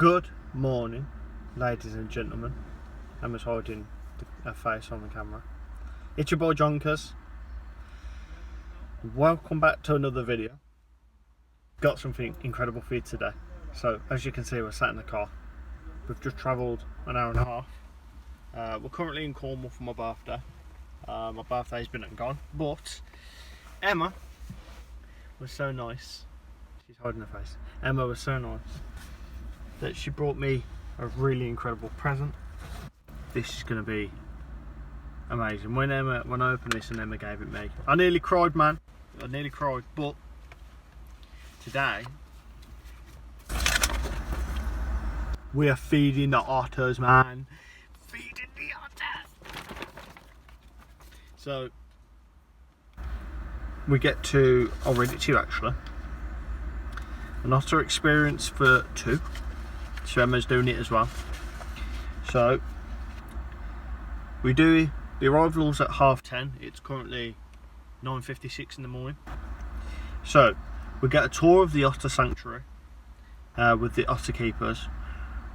Good morning, ladies and gentlemen. Emma's holding her face on the camera. It's your boy Jonkers. Welcome back to another video. Got something incredible for you today. So, as you can see, we're sat in the car. We've just travelled an hour and a half. We're currently in Cornwall for my birthday. My birthday's been and gone, but Emma was so nice. She's hiding her face. Emma was so nice that she brought me a really incredible present. This is going to be amazing. When I opened this and Emma gave it me, I nearly cried, man. I nearly cried. But today we are feeding the otters, man. Feeding the otters. So we get to, I'll read it to you actually. An otter experience for two. So Emma's doing it as well. So we do the arrival's at 10:30. It's currently 9:56 in the morning. So we get a tour of the otter sanctuary with the otter keepers.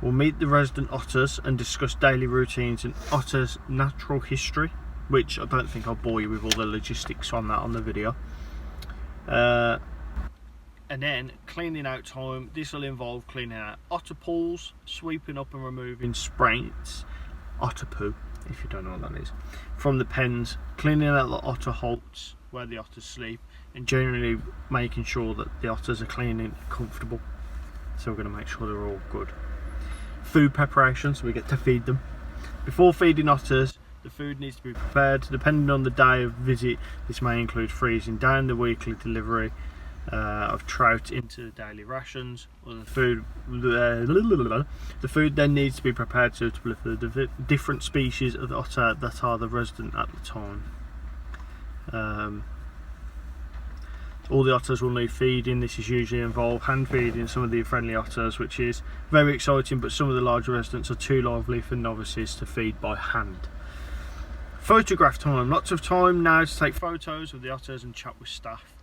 We'll meet the resident otters and discuss daily routines and otters' natural history, which I don't think I'll bore you with all the logistics on that on the video. And then cleaning out time. This will involve cleaning out otter pools, sweeping up and removing spraints, otter poo, if you don't know what that is, from the pens, cleaning out the otter holts where the otters sleep, and generally making sure that the otters are clean and comfortable. So we're going to make sure they're all good. Food preparation, so we get to feed them. Before feeding otters, the food needs to be prepared. Depending on the day of visit, this may include freezing down the weekly delivery of trout into daily rations, or the food then needs to be prepared suitably for the different species of otter that are the resident at the time. All the otters will need feeding. This is usually involved hand feeding some of the friendly otters, which is very exciting, but some of the larger residents are too lively for novices to feed by hand. Photograph time. Lots of time now to take photos of the otters and chat with staff.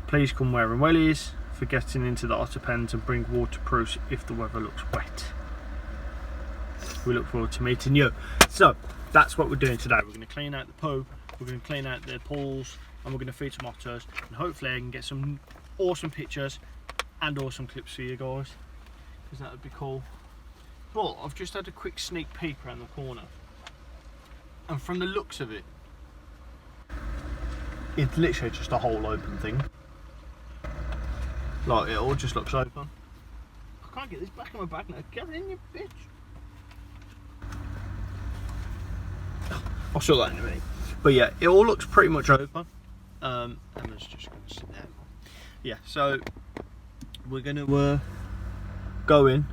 Please come wearing wellies for getting into the otter pens, and bring waterproofs if the weather looks wet. We look forward to meeting you. So that's what we're doing today. We're going to clean out the poo, we're going to clean out the pools, and we're going to feed some otters, and hopefully I can get some awesome pictures and awesome clips for you guys, because that would be cool. But I've just had a quick sneak peek around the corner, and from the looks of it, it's literally just a whole open thing. Like, it all just looks open. I can't get this back in my bag now. Get in, you bitch. I'll show that in a minute. But yeah, it all looks pretty much open. Emma's just going to sit there. Yeah, so we're going to go in.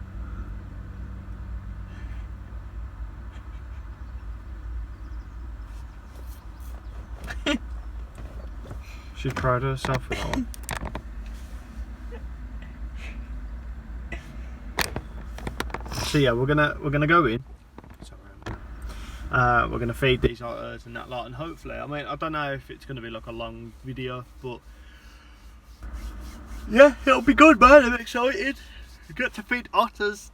She's proud of herself for that one. So yeah, we're gonna go in. We're gonna feed these otters and that lot, and hopefully, I mean, I don't know if it's gonna be like a long video, but yeah, it'll be good, man. I'm excited. We get to feed otters.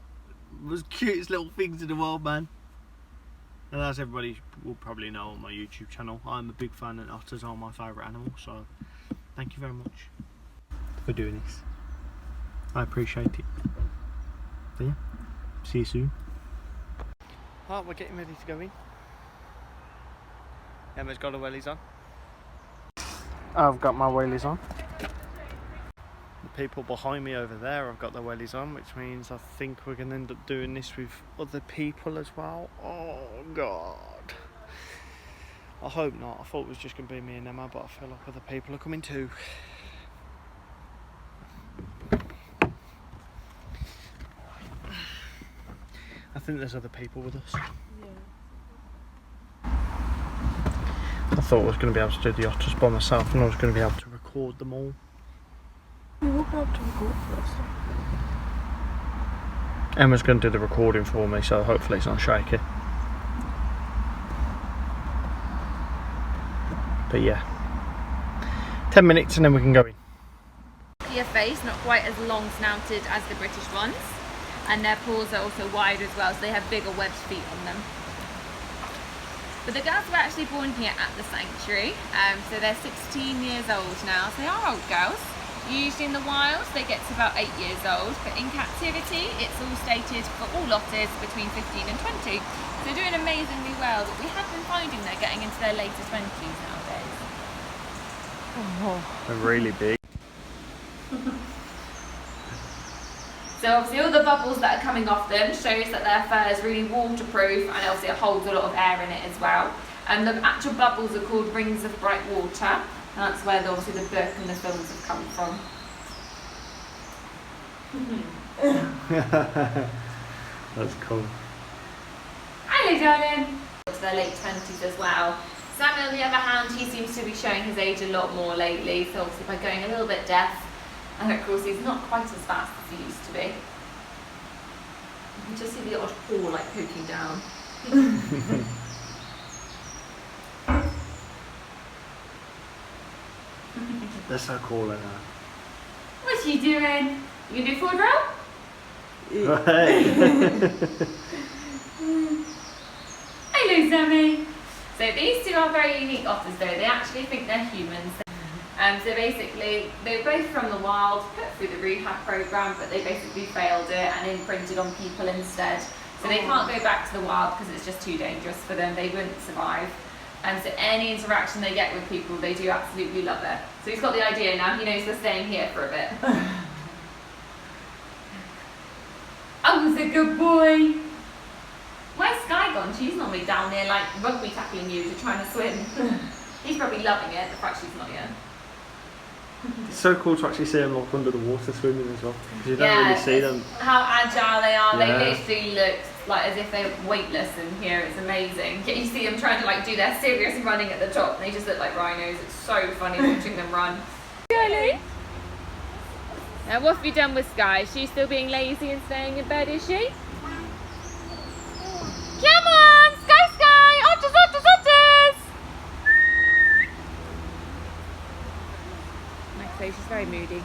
Those cutest little things in the world, man. And as everybody will probably know on my YouTube channel, I'm a big fan, and otters are my favourite animal, so thank you very much for doing this. I appreciate it. So yeah, see you soon. Right, we're getting ready to go in. Emma's got her wellies on. I've got my wellies on. The people behind me over there have got their wellies on, which means I think we're going to end up doing this with other people as well. Oh God. I hope not. I thought it was just going to be me and Emma, but I feel like other people are coming too. I think there's other people with us. Yeah. I thought I was going to be able to do the otters by myself, and I was going to be able to record them all. You will have to record first. Emma's going to do the recording for me, so hopefully it's not shaky. But yeah, 10 minutes and then we can go in. Your face, not quite as long snouted as the British ones. and their paws are also wider as well, so they have bigger webbed feet on them. But the girls were actually born here at the sanctuary, so they're 16 years old now, so they are old girls. Usually in the wild they get to about 8 years old, but in captivity it's all stated for all otters between 15 and 20. So they're doing amazingly well, but we have been finding they're getting into their later 20s nowadays. They're really big. So obviously all the bubbles that are coming off them shows that their fur is really waterproof, and obviously it holds a lot of air in it as well. And the actual bubbles are called rings of bright water. And that's where obviously the book and the films have come from. That's cool. Hello, darling. To their late 20s as well. Sammy, on the other hand, he seems to be showing his age a lot more lately. So obviously by going a little bit deaf, and of course he's not quite as fast as he used to be. You can just see the odd paw like poking down. They're so cool right now. What's she doing? You gonna do forward row? Hey. Hello, Sammy. So these two are very unique otters though. They actually think they're humans. So basically, they were both from the wild, put through the rehab program, but they basically failed it and imprinted on people instead. So they can't go back to the wild because it's just too dangerous for them. They wouldn't survive. And so any interaction they get with people, they do absolutely love it. So he's got the idea now. He knows they're staying here for a bit. Oh, he's a good boy. Where's Sky gone? She's normally down there like rugby tackling you to trying to swim. He's probably loving it, the fact she's not here. It's so cool to actually see them like under the water swimming as well, because you don't really see them. How agile they are. Yeah. They literally look like as if they're weightless in here. It's amazing. You see them trying to like do their serious running at the top, and they just look like rhinos. It's so funny watching them run. Really? Now what have you done with Sky? Is she still being lazy and staying in bed, is she? Come on! Sky! Otters, otters, otters! Like I say, she's very moody.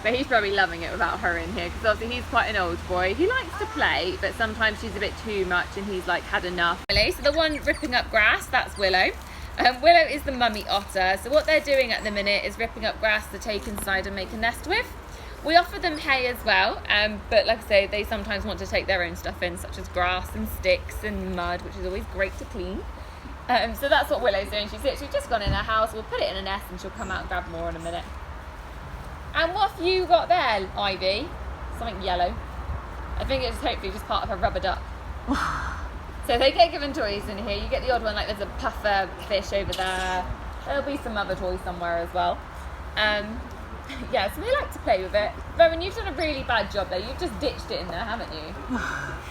But he's probably loving it without her in here, because obviously he's quite an old boy. He likes to play, but sometimes she's a bit too much and he's like had enough. So the one ripping up grass, that's Willow. Willow is the mummy otter. So what they're doing at the minute is ripping up grass to take inside and make a nest with. We offer them hay as well, but like I say, they sometimes want to take their own stuff in, such as grass and sticks and mud, which is always great to clean. So that's what Willow's doing. She's literally just gone in her house. We'll put it in a nest and she'll come out and grab more in a minute. And what have you got there, Ivy? Something yellow. I think it's hopefully just part of her rubber duck. So they get given toys in here. You get the odd one, like there's a puffer fish over there. There'll be some other toys somewhere as well. Yeah, so they like to play with it. Rowan, you've done a really bad job there. You've just ditched it in there, haven't you?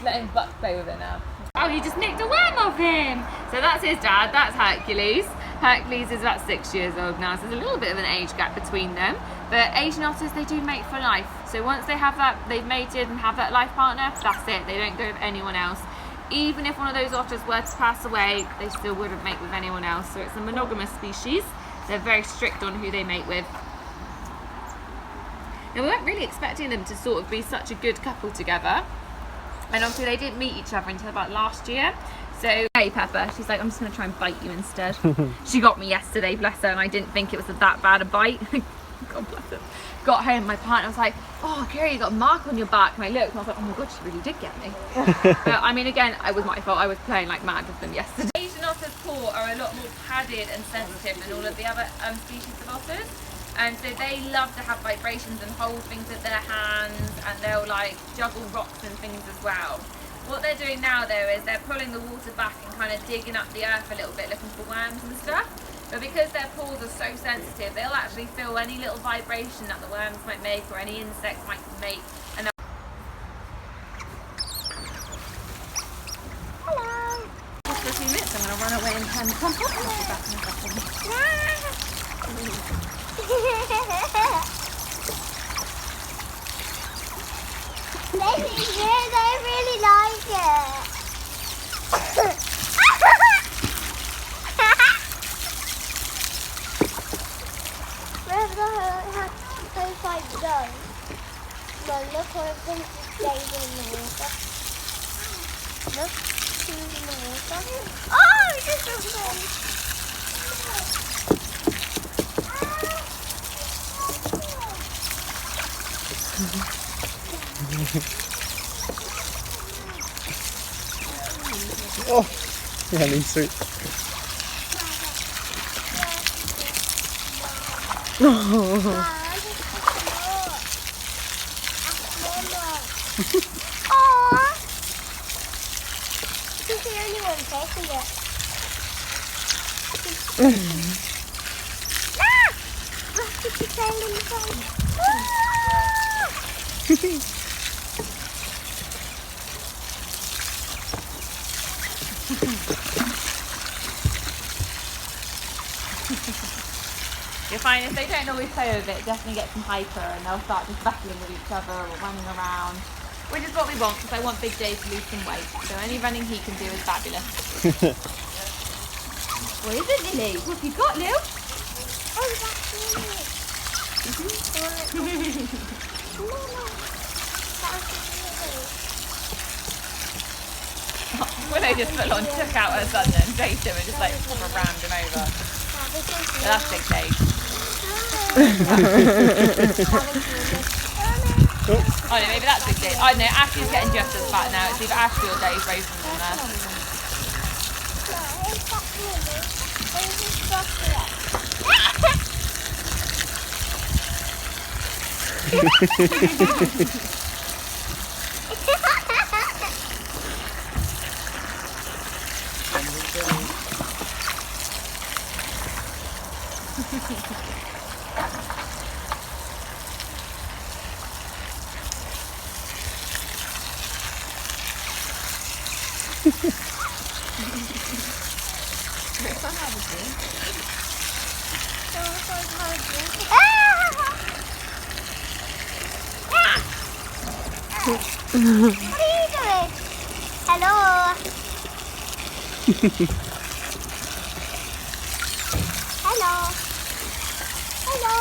Letting Buck play with it now. Oh, you just nicked a worm off him. So that's his dad, that's Hercules. Hercules is about 6 years old now, so there's a little bit of an age gap between them. But Asian otters, they do mate for life. So once they have that, they've mated and have that life partner, that's it. They don't go with anyone else. Even if one of those otters were to pass away, they still wouldn't mate with anyone else. So it's a monogamous species. They're very strict on who they mate with. Now we weren't really expecting them to sort of be such a good couple together. And obviously they didn't meet each other until about last year. So, hey Pepper, she's like, I'm just going to try and bite you instead. She got me yesterday, bless her, and I didn't think it was that bad a bite. God bless her. Got home, my partner was like, oh, Kira, you got a mark on your back. And I looked and I was like, oh my God, she really did get me. But I mean, again, it was my fault. I was playing like mad with them yesterday. Asian otters' paw are a lot more padded and sensitive than all of the other species of otters. And so they love to have vibrations and hold things with their hands, and they'll like juggle rocks and things as well. What they're doing now though is they're pulling the water back and kind of digging up the earth a little bit, looking for worms and stuff. But because their paws are so sensitive, they'll actually feel any little vibration that the worms might make or any insects might make. And hello! Just a few minutes, I'm going to run away and turn the pump off and I'll be back in a second. I really like it. Where's the fight done? Look, she's in the water. Oh, it just opened. Oh, yeah, me too. Aww. She's the only one taking it. Look at the tail in the front. You'll find if they don't always play with it, it definitely gets them hyper and they'll start just battling with each other or running around. Which is what we want, because I want Big J to lose some weight. So any running he can do is fabulous. What is it, Lily? What have you got, Lil? Oh, that's Lily. Willow just full on took out her son and chased him and just like rammed him over. But that's Big J. Oh no, maybe that's Big J. I don't know, Ashley's getting just as fat now. It's either Ashley or Dave, both of them there. What are you doing? Hello. Hello. Hello.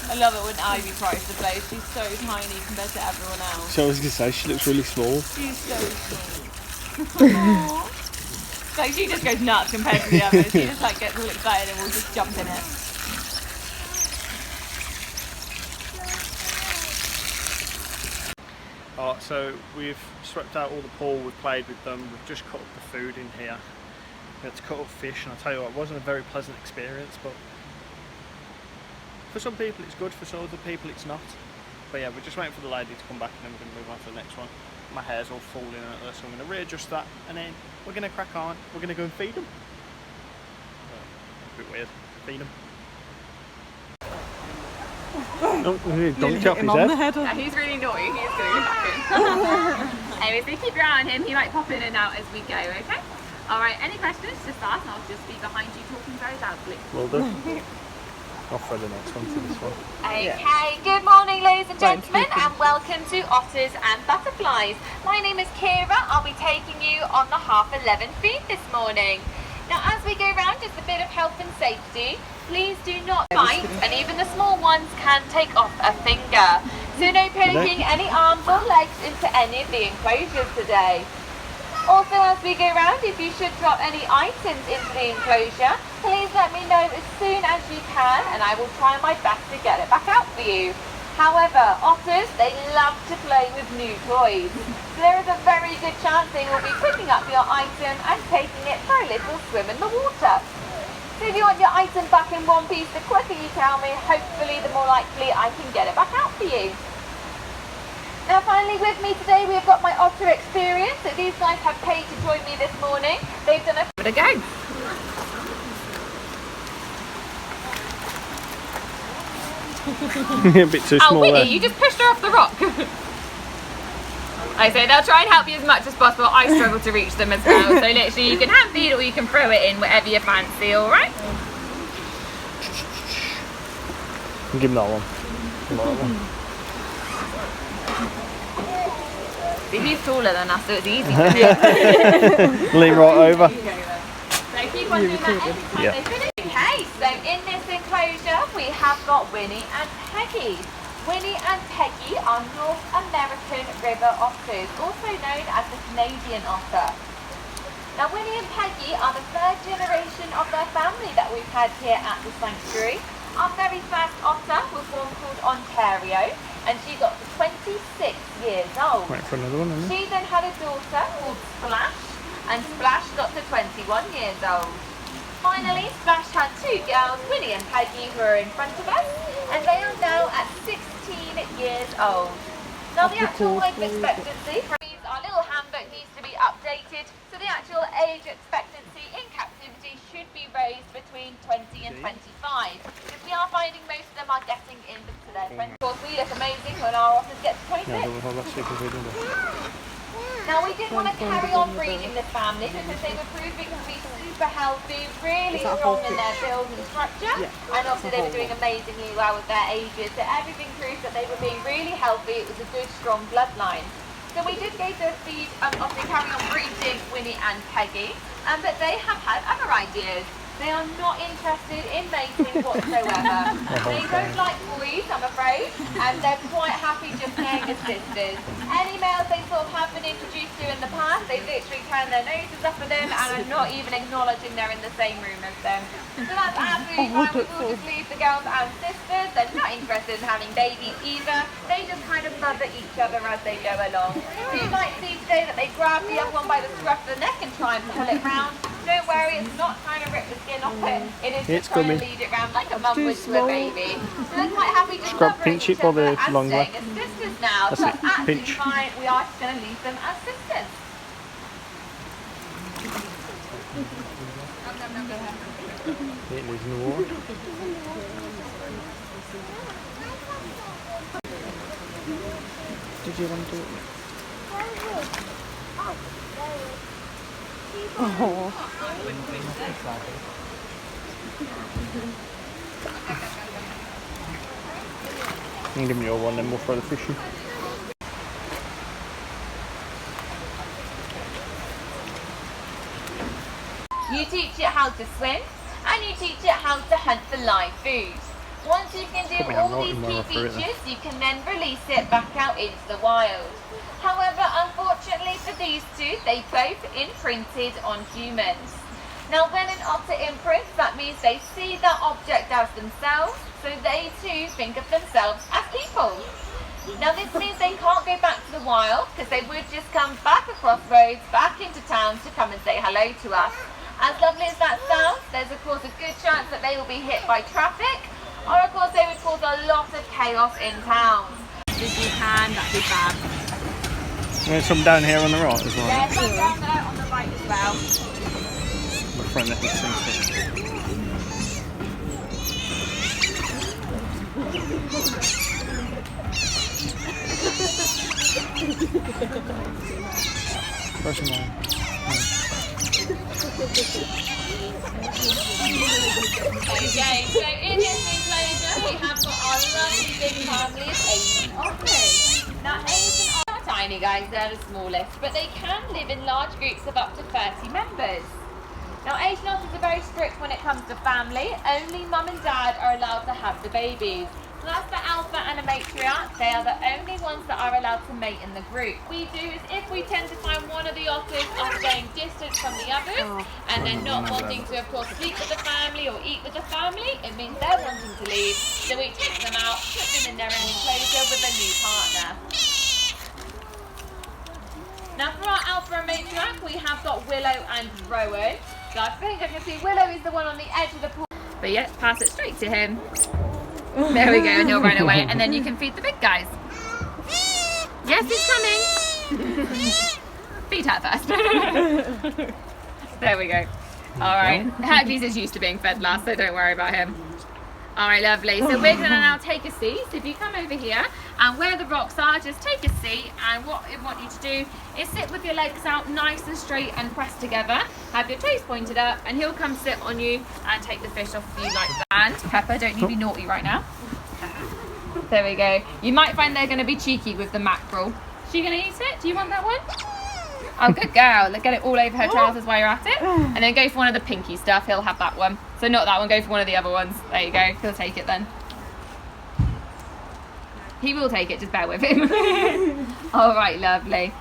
I love it when Ivy tries to play. She's so tiny compared to everyone else. So I was going to say, she looks really small. She's so small. Like she just goes nuts compared to the others. She just like gets all excited and will just jump in it. Alright, so we've swept out all the pool, we've played with them, we've just cut up the food in here. We had to cut up fish, and I'll tell you what, it wasn't a very pleasant experience, but for some people it's good, for some other people it's not. But yeah, we're just waiting for the lady to come back and then we're going to move on to the next one. My hair's all falling out there, so I'm going to readjust that and then we're going to crack on. We're going to go and feed them. A bit weird. Feed them. Oh, don't chop his head. Yeah, he's really naughty. He is going to go back in. Anyways, so keep your eye on him. He might pop in and out as we go, okay? Alright, any questions? Just ask and I'll just be behind you talking very loudly. Will do. I'll throw the next one to this one. Okay, good morning ladies and gentlemen and welcome to Otters and Butterflies. My name is Kira. I'll be taking you on the 11:30 feed this morning. Now as we go round, just a bit of health and safety. Please do not bite, and even the small ones can take off a finger. So no poking any arms or legs into any of the enclosures today. Also, as we go round, if you should drop any items into the enclosure, please let me know as soon as you can and I will try my best to get it back out for you. However, otters, they love to play with new toys. So there is a very good chance they will be picking up your item and taking it for a little swim in the water. So if you want your item back in one piece, the quicker you tell me, hopefully the more likely I can get it back out for you. Now finally with me today we've got my otter experience. So these guys have paid to join me this morning. They've done a bit of go. A bit too small. Winnie, there. you just pushed her off the rock. I say they'll try and help you as much as possible. I struggle to reach them as well. So literally you can hand feed or you can throw it in, whatever you fancy, alright? Give him that one. Give him that one. See, he's taller than us, so it's easy for him. Lean right over. So keep on doing that every time Yeah. they finish. Okay, so in this enclosure we have got Winnie and Peggy. Winnie and Peggy are North American river otters, also known as the Canadian otter. Now Winnie and Peggy are the third generation of their family that we've had here at the sanctuary. Our very first otter was one called Ontario, and she got to 26 years old. Wait for another one, isn't it? She then had a daughter called Splash, and Splash got to 21 years old. Finally, Splash had two girls, Winnie and Peggy, who are in front of us, and they are now at 16 years old. Now the actual life expectancy for our little handbook needs to be updated, so the actual age expectancy in captivity should be raised between 20 and 25, because we are finding most of them are getting into their 20s. Of course, we look amazing when our otters get to 26. Now we did want to carry on breeding this family because they were proving to be super healthy, really strong in their build and structure, and obviously they were doing amazingly well with their ages, so everything proved that they were being really healthy. It was a good strong bloodline. So we did go to feed, obviously carry on breeding Winnie and Peggy, but they have had other ideas. They are not interested in mating whatsoever. They don't like boys, I'm afraid, and they're quite happy just staying as sisters. Any males they sort of have been introduced to in the past, they literally turn their noses up at them and are not even acknowledging they're in the same room as them. So that's absolutely fine. We will just leave the girls as sisters. They're not interested in having babies either. They just kind of mother each other as they go along. So you might see today that they grab the young one by the scruff of the neck and try and pull it round. Don't worry, it's not trying to rip the skin off it. It is just trying to lead it round like a mum would to a baby. So they're quite happy just mothering pinch each it by other the and long staying way. as sisters now. That's So it, that's absolutely pinch. fine. We are just going to leave them as sisters. It is in the water. Did you want to do it? You can give me your one, then we'll throw the fish in. You teach it how to swim, and you teach it how to hunt for live food. Once you can do Probably have all not these in my key referee there. features, you can then release it back out into the wild. However, unfortunately for these two, they both imprinted on humans. Now, when an otter imprints, that means they see that object as themselves, so they too think of themselves as people. Now, this means they can't go back to the wild, because they would just come back across roads, back into town to come and say hello to us. As lovely as that sounds, there's of course a good chance that they will be hit by traffic, or of course they would cause a lot of chaos in towns. If you can, that'd be fab. There's some down here on the right as well. Yeah, some down there on the right as well. My friend that thinks Press them on. Okay, so in this enclosure we have got our lovely big family of Asian otters. Now Asian otters are tiny guys, they're the smallest, but they can live in large groups of up to 30 members. Now Asian otters are very strict when it comes to family, only mum and dad are allowed to have the babies. So that's the alpha and a matriarch, they are the only ones that are allowed to mate in the group. What we do is if we tend to find one of the otters are staying distant from the others and they're not wanting to of course sleep with the family or eat with the family, it means they're wanting to leave. So we take them out, put them in their own enclosure with a new partner. Now for our alpha and matriarch we have got Willow and Rowan. So I think I can see Willow is the one on the edge of the pool. But yeah, pass it straight to him. There we go, and he'll run away, and then you can feed the big guys. Yes, he's coming. Feed her first. There we go. All right, Hercules is used to being fed last, so don't worry about him. All right, lovely. So we're gonna now take a seat. So if you come over here, and where the rocks are, just take a seat. And what I want you to do is sit with your legs out nice and straight and pressed together. Have your toes pointed up, and he'll come sit on you and take the fish off of you like that. And Pepper, don't you be naughty right now. There we go. You might find they're gonna be cheeky with the mackerel. Is she gonna eat it? Do you want that one? Oh, good girl. Let's get it all over her trousers while you're at it. And then go for one of the pinky stuff. He'll have that one. So not that one, go for one of the other ones. There you go. He'll take it then. He will take it, just bear with him. All right, lovely.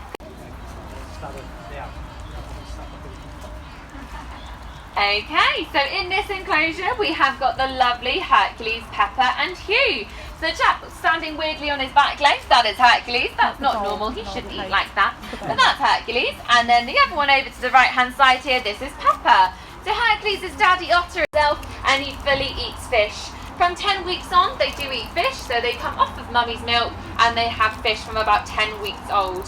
Okay, so in this enclosure we have got the lovely Hercules, Pepper and Hugh. So the chap standing weirdly on his back legs, that is Hercules. That's not normal, he shouldn't eat like that. But that's Hercules. And then the other one over to the right hand side here, this is Pepper. So Hercules is daddy otter himself and he fully eats fish. From 10 weeks on they do eat fish, so they come off of mummy's milk and they have fish from about 10 weeks old.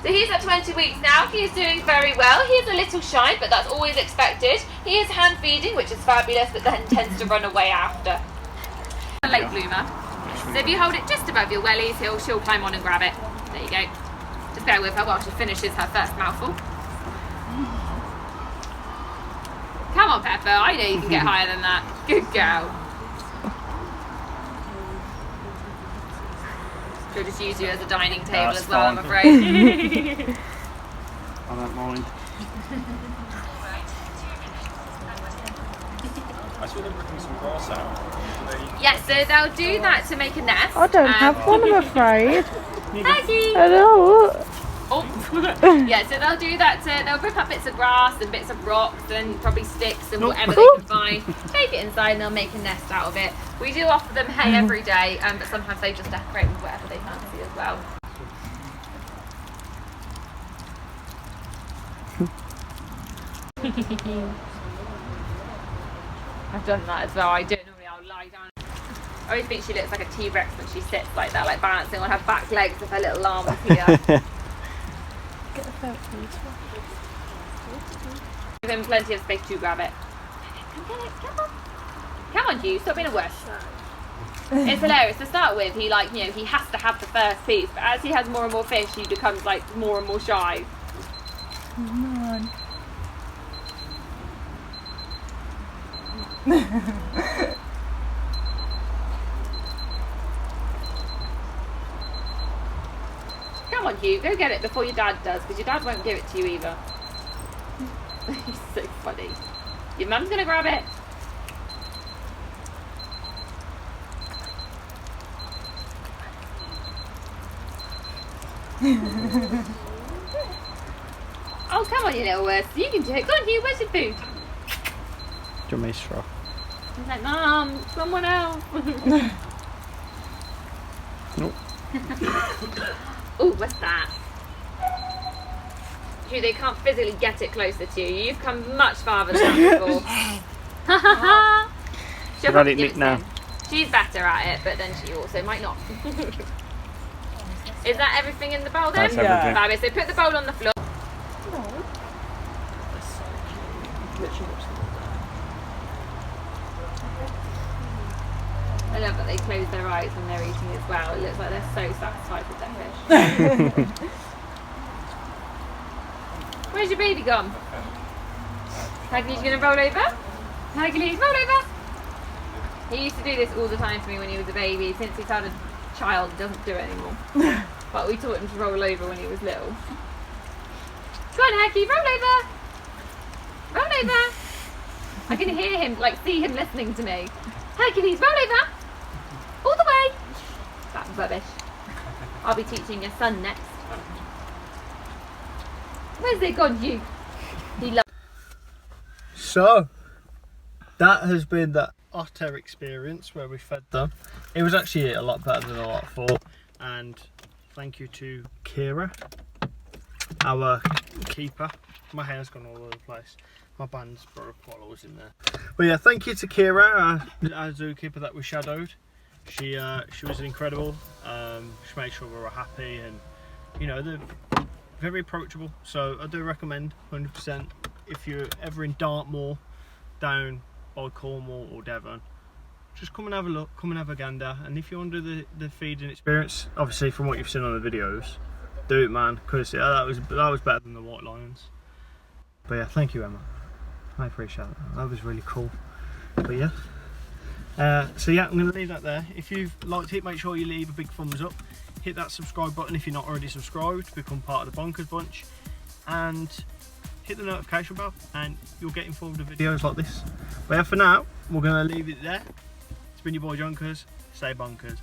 So he's at 20 weeks now. He is doing very well. He is a little shy, but that's always expected. He is hand feeding, which is fabulous, but then tends to run away after. A late bloomer. So if you hold it just above your wellies, she'll climb on and grab it. There you go. Just bear with her while she finishes her first mouthful. Come on, Pepper. I know you can get higher than that. Good girl. She'll just use you as a dining table as well, I'm afraid. I don't mind. I saw them ripping some grass out. Yes, so they'll do that to make a nest. I don't have one, I'm afraid. Maggie! Hello. Oh. Yeah, so they'll do that they'll rip up bits of grass and bits of rocks and probably sticks and whatever they can find, take it inside and they'll make a nest out of it. We do offer them hay every day, but sometimes they just decorate with whatever they fancy as well. I've done that as well. I do it normally. I'll lie down. I always think she looks like a T-Rex when she sits like that, like balancing on her back legs with her little arms here. Get the felt, please. Give him plenty of space to grab it. Come get it, come on. Come on, Hugh, stop being a wuss. It's hilarious. To start with, he he has to have the first piece, but as he has more and more fish, he becomes more and more shy. Come on. Come on, Hugh, go get it before your dad does, because your dad won't give it to you either. He's so funny. Your mum's gonna grab it. Oh, come on, you little wuss. You can do it. Go on, Hugh, where's your food? Do you want me to straw? He's like, Mum, someone else. Nope. Oh, what's that? Hugh, they can't physically get it closer to you. You've come much farther than that before. She'll Let probably it give nick to now. him. She's better at it, but then she also might not. Is that everything in the bowl then? That's everything. Fabulous. So put the bowl on the floor. I love that they close their eyes when they're eating as well. It looks like they're so satisfied with their fish. Where's your baby gone? Hercules gonna roll over? Hercules, roll over! He used to do this all the time to me when he was a baby. Since he's had a child, he doesn't do it anymore. But we taught him to roll over when he was little. Go on, Herky, roll over! Roll over! I can hear him, see him listening to me. Hercules, roll over! All the way! That's rubbish. I'll be teaching your son next. Where's they gone, you? He loves. So, that has been the otter experience where we fed them. It was actually a lot better than a lot thought. And thank you to Kira, our keeper. My hair's gone all over the place. My band's broke while I was in there. But yeah, thank you to Kira, our zookeeper that we shadowed. She was incredible. She made sure we were happy, and they're very approachable. So I do recommend 100% if you're ever in Dartmoor, down by Cornwall or Devon, just come and have a look, come and have a gander. And if you're under the feeding experience, obviously from what you've seen on the videos, do it, man, because that was better than the White Lions. But yeah, thank you, Emma. I appreciate that. That was really cool. But yeah. So yeah, I'm going to leave that there. If you've liked it, make sure you leave a big thumbs up. hit that subscribe button if you're not already subscribed, become part of the Bonkers Bunch, and hit the notification bell and you'll get informed of videos like this. But yeah, for now, we're going to leave it there. It's been your boy Junkers. Stay bonkers.